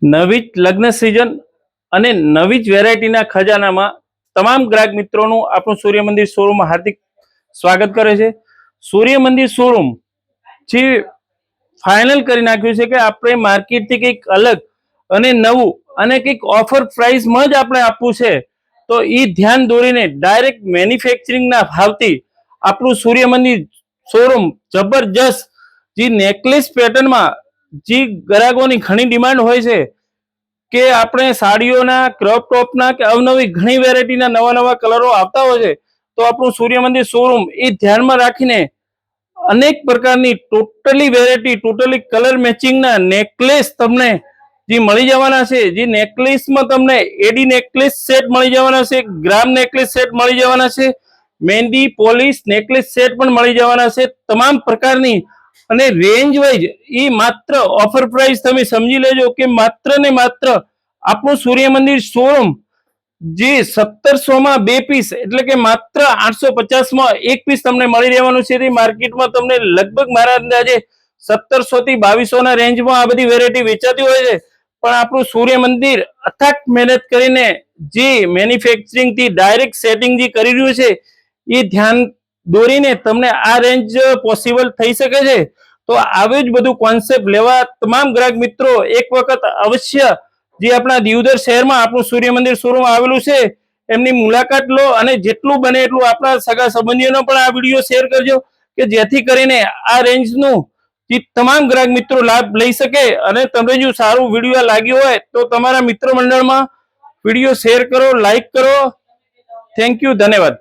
નવી જ લગ્ન સિઝન અને નવી જ વેરાયટીના ખજાનામાં તમામ ગ્રાહક મિત્રોનું આપણું સૂર્ય મંદિર શોરૂમ હાર્દિક સ્વાગત કરે છે। સૂર્ય મંદિર શોરૂમ જે ફાઇનલ કરી નાખ્યું છે કે આપણે માર્કેટથી કંઈક અલગ અને નવું અને કંઈક ઓફર પ્રાઇસમાં જ આપણે આપવું છે, તો એ ધ્યાન દોરીને ડાયરેક્ટ મેન્યુફેક્ચરિંગના ભાવથી આપણું સૂર્ય મંદિર શોરૂમ જબરજસ્ત જે નેકલેસ પેટર્નમાં જે ગ્રાહકોની ઘણી ડિમાન્ડ હોય છે કે આપણે સાડીઓના ક્રોપ ટોપના કે અવનવી ઘણી વેરાયટીના નવા નવા કલરો આવતા હોય છે, તો આપણું સૂર્ય મંદિર શોરૂમ એ ધ્યાનમાં રાખીને અનેક પ્રકારની ટોટલી વેરાયટી ટોટલી કલર મેચિંગના નેકલેસ તમને જે મળી જવાના છે। જે નેકલેસમાં તમને એડી નેકલેસ સેટ મળી જવાના છે, ગ્રામ નેકલેસ સેટ મળી જવાના છે, મહેંદી પોલિશ નેકલેસ સેટ પણ મળી જવાના છે, તમામ પ્રકારની અને રેન્જ વાઇઝ એ માત્ર ઓફર પ્રાઇસ તમે સમજી લેજો કે માત્ર ને માત્ર આપણું સૂર્ય મંદિર શોરૂમ જે 1700 માં 2 પીસ એટલે કે માત્ર 850 માં 1 પીસ તમને મળી રહેવાનું છે। માર્કેટમાં તમને લગભગ મારા અંદાજે 1700 થી 2200 ના રેન્જમાં આ બધી વેરાયટી વેચાતી હોય છે, પણ આપણું સૂર્ય મંદિર અથાક મહેનત કરીને જે મેન્યુફેક્ચરિંગ થી ડાયરેક્ટ સેટિંગ જે કરી રહ્યું છે એ ધ્યાન દોરીને તમને આ રેન્જ પોસિબલ થઈ શકે છે। તો આવી જ બધું કોન્સેપ્ટ લેવા તમામ ગ્રાહક મિત્રો એક વખત અવશ્ય જે આપણા દિયોદર શહેરમાં આપણું સૂર્ય મંદિર શોરૂમ આવેલું છે એમની મુલાકાત લો અને જેટલું બને એટલું આપણા સગા સંબંધીઓનો પણ આ વિડીયો શેર કરજો કે જેથી કરીને આ રેન્જનું જે તમામ ગ્રાહક મિત્રો લાભ લઈ શકે। અને તમને જો સારું વિડીયો લાગ્યો હોય તો તમારા મિત્ર મંડળમાં વિડીયો શેર કરો, લાઈક કરો। થેન્ક યુ, ધન્યવાદ।